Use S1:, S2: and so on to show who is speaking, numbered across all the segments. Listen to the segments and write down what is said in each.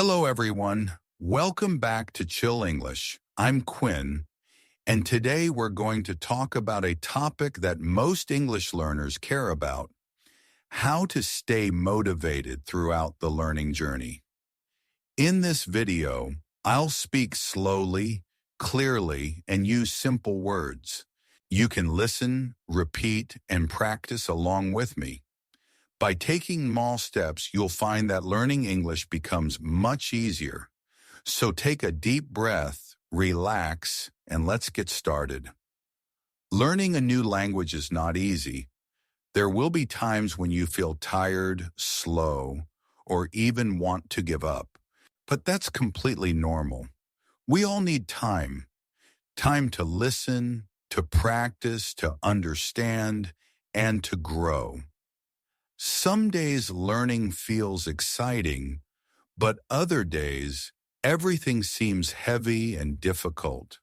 S1: Hello, everyone. Welcome back to Chill English. I'm Quinn, and today we're going to talk about a topic that most English learners care about: how to stay motivated throughout the learning journey. In this video, I'll speak slowly, clearly, and use simple words. You can listen, repeat, and practice along with me. By taking small steps, you'll find that learning English becomes much easier. So take a deep breath, relax, and let's get started. Learning a new language is not easy. There will be times when you feel tired, slow, or even want to give up. But that's completely normal. We all need time. Time to listen, to practice, to understand, and to grow. Some days learning feels exciting, but other days everything seems heavy and difficult.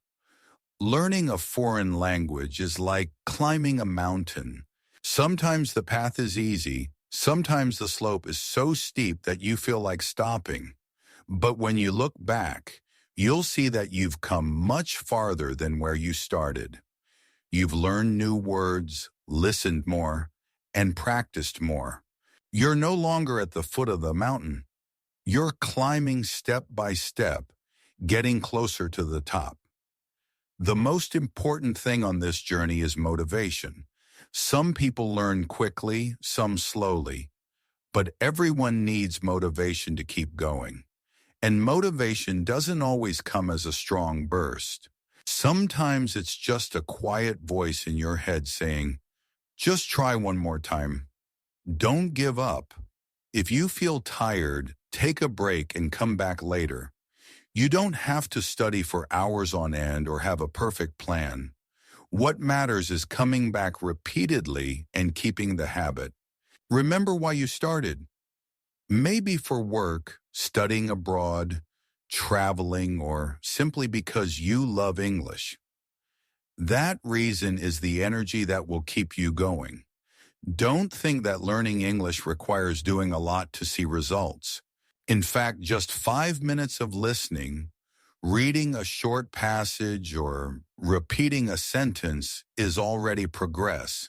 S1: Learning a foreign language is like climbing a mountain. Sometimes the path is easy, sometimes the slope is so steep that you feel like stopping. But when you look back, you'll see that you've come much farther than where you started. You've learned new words, listened more, and practiced more. You're no longer at the foot of the mountain. You're climbing step by step, getting closer to the top. The most important thing on this journey is motivation. Some people learn quickly, some slowly, but everyone needs motivation to keep going. And motivation doesn't always come as a strong burst. Sometimes it's just a quiet voice in your head saying, "Just try one more time. Don't give up." If you feel tired, take a break and come back later. You don't have to study for hours on end or have a perfect plan. What matters is coming back repeatedly and keeping the habit. Remember why you started. Maybe for work, studying abroad, traveling, or simply because you love English. That reason is the energy that will keep you going. Don't think that learning English requires doing a lot to see results. In fact, just 5 minutes of listening, reading a short passage, or repeating a sentence is already progress.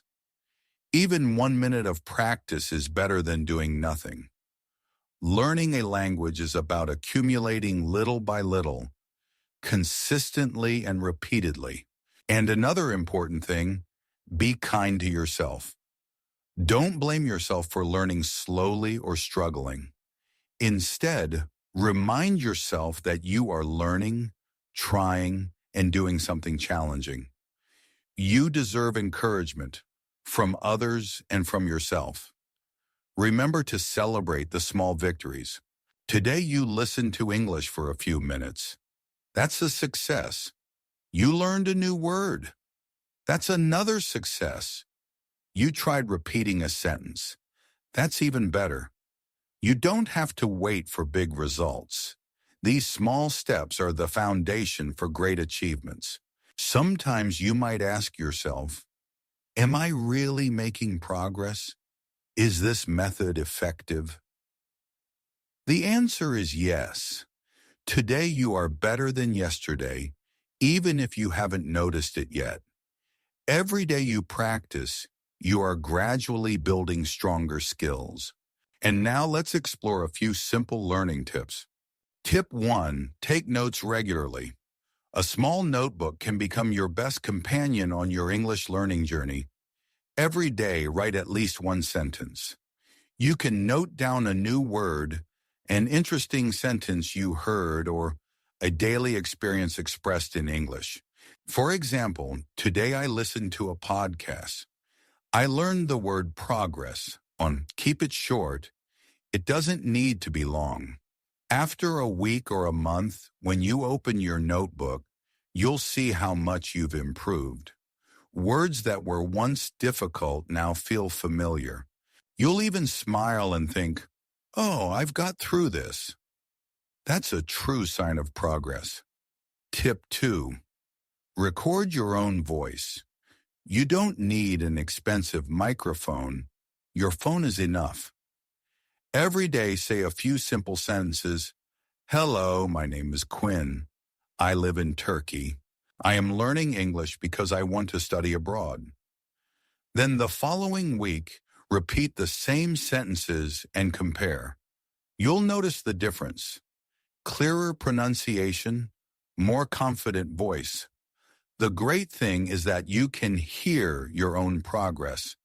S1: Even 1 minute of practice is better than doing nothing. Learning a language is about accumulating little by little, consistently and repeatedly. And another important thing, be kind to yourself. Don't blame yourself for learning slowly or struggling. Instead, remind yourself that you are learning, trying, and doing something challenging. You deserve encouragement from others and from yourself. Remember to celebrate the small victories. Today you listened to English for a few minutes. That's a success. You learned a new word. That's another success. You tried repeating a sentence. That's even better. You don't have to wait for big results. These small steps are the foundation for great achievements. Sometimes you might ask yourself, am I really making progress? Is this method effective? The answer is yes. Today you are better than yesterday, even if you haven't noticed it yet. Every day you practice, you are gradually building stronger skills. And now let's explore a few simple learning tips. Tip 1, take notes regularly. A small notebook can become your best companion on your English learning journey. Every day, write at least one sentence. You can note down a new word, an interesting sentence you heard, or a daily experience expressed in English. For example, today I listened to a podcast. I learned the word progress. Keep it short. It doesn't need to be long. After a week or a month, when you open your notebook, you'll see how much you've improved. Words that were once difficult now feel familiar. You'll even smile and think, "Oh, I've got through this." That's a true sign of progress. Tip 2, record your own voice. You don't need an expensive microphone. Your phone is enough. Every day, say a few simple sentences. Hello, my name is Quinn. I live in Turkey. I am learning English because I want to study abroad. Then the following week, repeat the same sentences and compare. You'll notice the difference. Clearer pronunciation, more confident voice. The great thing is that you can hear your own progress.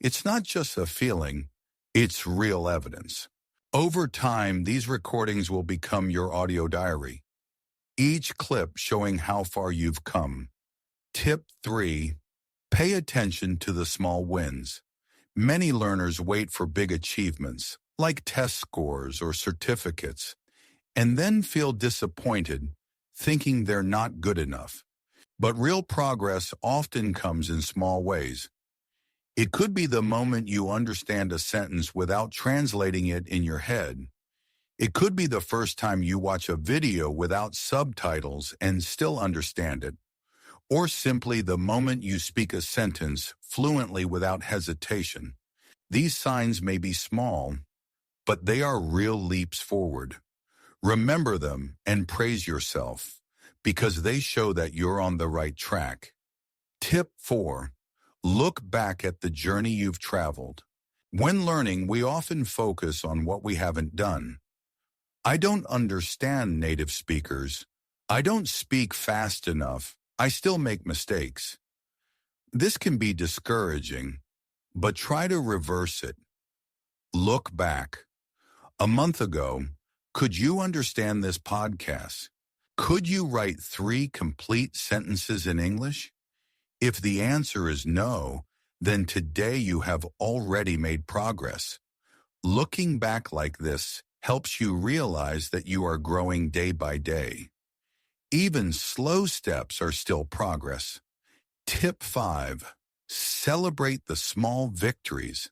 S1: It's not just a feeling, it's real evidence. Over time, these recordings will become your audio diary, each clip showing how far you've come. Tip 3. Pay attention to the small wins. Many learners wait for big achievements, like test scores or certificates, and then feel disappointed, thinking they're not good enough. But real progress often comes in small ways. It could be the moment you understand a sentence without translating it in your head. It could be the first time you watch a video without subtitles and still understand it. Or simply the moment you speak a sentence fluently without hesitation. These signs may be small, but they are real leaps forward. Remember them and praise yourself, because they show that you're on the right track. Tip 4. Look back at the journey you've traveled. When learning, we often focus on what we haven't done. I don't understand native speakers. I don't speak fast enough. I still make mistakes. This can be discouraging, but try to reverse it. Look back. A month ago, could you understand this podcast? Could you write 3 complete sentences in English? If the answer is no, then today you have already made progress. Looking back like this helps you realize that you are growing day by day. Even slow steps are still progress. Tip 5. Celebrate the small victories.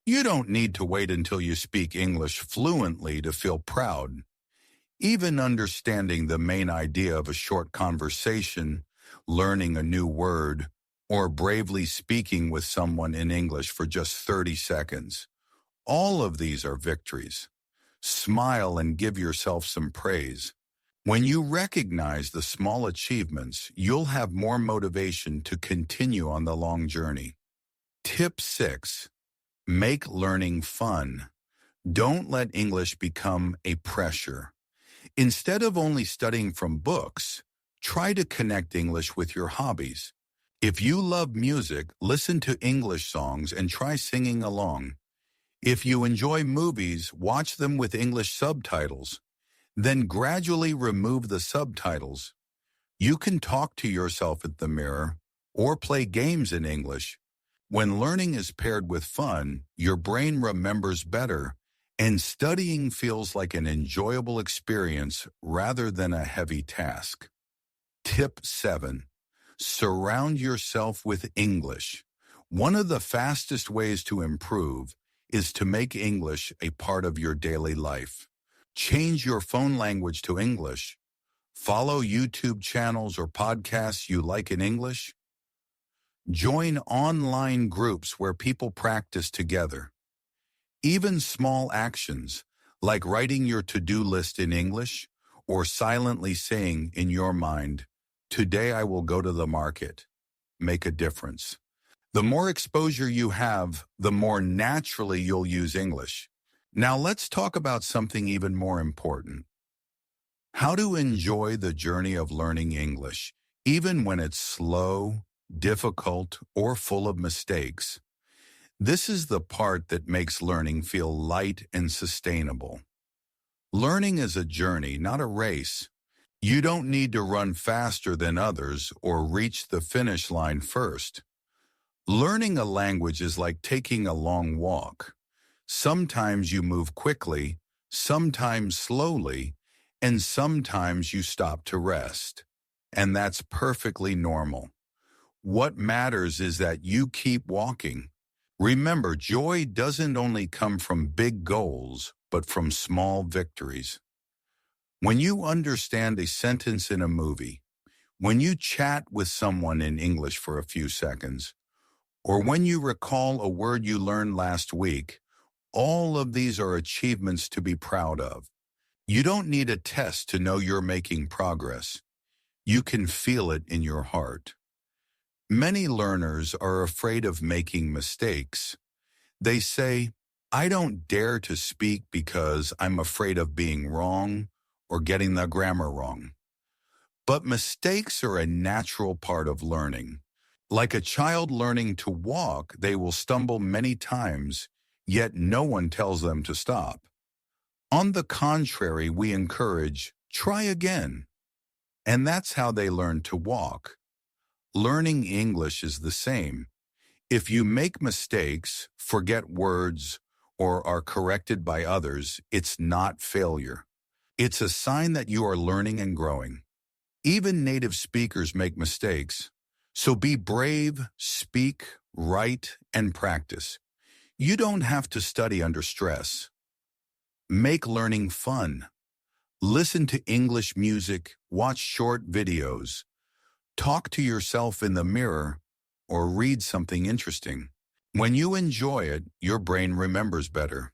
S1: You don't need to wait until you speak English fluently to feel proud. Even understanding the main idea of a short conversation, learning a new word, or bravely speaking with someone in English for just 30 seconds. All of these are victories. Smile and give yourself some praise. When you recognize the small achievements, you'll have more motivation to continue on the long journey. Tip 6. Make learning fun. Don't let English become a pressure. Instead of only studying from books, try to connect English with your hobbies. If you love music, listen to English songs and try singing along. If you enjoy movies, watch them with English subtitles. Then gradually remove the subtitles. You can talk to yourself at the mirror or play games in English. When learning is paired with fun, your brain remembers better, and studying feels like an enjoyable experience rather than a heavy task. Tip 7. Surround yourself with English. One of the fastest ways to improve is to make English a part of your daily life. Change your phone language to English. Follow YouTube channels or podcasts you like in English. Join online groups where people practice together. Even small actions, like writing your to-do list in English or silently saying in your mind, "Today I will go to the market," make a difference. The more exposure you have, the more naturally you'll use English. Now let's talk about something even more important. How to enjoy the journey of learning English, even when it's slow, difficult, or full of mistakes. This is the part that makes learning feel light and sustainable. Learning is a journey, not a race. You don't need to run faster than others or reach the finish line first. Learning a language is like taking a long walk. Sometimes you move quickly, sometimes slowly, and sometimes you stop to rest. And that's perfectly normal. What matters is that you keep walking. Remember, joy doesn't only come from big goals, but from small victories. When you understand a sentence in a movie, when you chat with someone in English for a few seconds, or when you recall a word you learned last week, all of these are achievements to be proud of. You don't need a test to know you're making progress. You can feel it in your heart. Many learners are afraid of making mistakes. They say, I don't dare to speak because I'm afraid of being wrong or getting the grammar wrong. But mistakes are a natural part of learning. Like a child learning to walk, they will stumble many times, yet no one tells them to stop. On the contrary, we encourage, try again. And that's how they learn to walk. Learning English is the same. If you make mistakes, forget words, or are corrected by others, it's not failure. It's a sign that you are learning and growing. Even native speakers make mistakes. So be brave, speak, write, and practice. You don't have to study under stress. Make learning fun. Listen to English music, watch short videos, talk to yourself in the mirror, or read something interesting. When you enjoy it, your brain remembers better.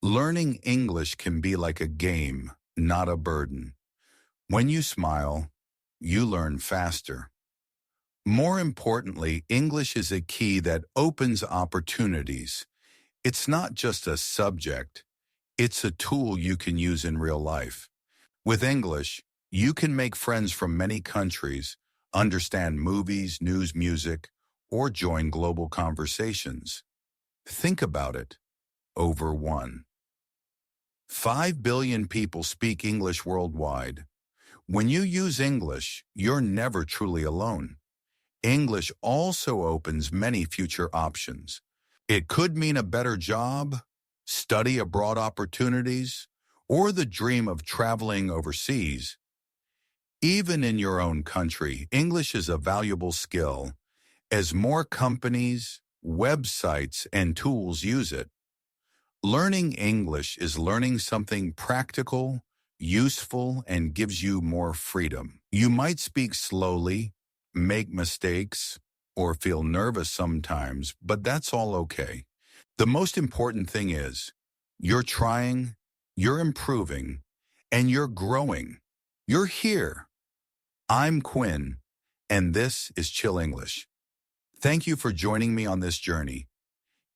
S1: Learning English can be like a game, not a burden. When you smile, you learn faster. More importantly, English is a key that opens opportunities. It's not just a subject, it's a tool you can use in real life. With English, you can make friends from many countries, understand movies, news, music, or join global conversations. Think about it. Over 1.5 billion people speak English worldwide. When you use English, you're never truly alone. English also opens many future options. It could mean a better job, study abroad opportunities, or the dream of traveling overseas. Even in your own country, English is a valuable skill as more companies, websites, and tools use it. Learning English is learning something practical, useful, and gives you more freedom. You might speak slowly, make mistakes, or feel nervous sometimes, but that's all okay. The most important thing is you're trying, you're improving, and you're growing. You're here. I'm Quinn, and this is Chill English. Thank you for joining me on this journey.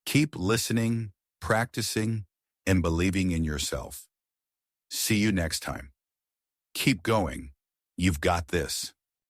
S1: Keep listening, practicing, and believing in yourself. See you next time. Keep going. You've got this.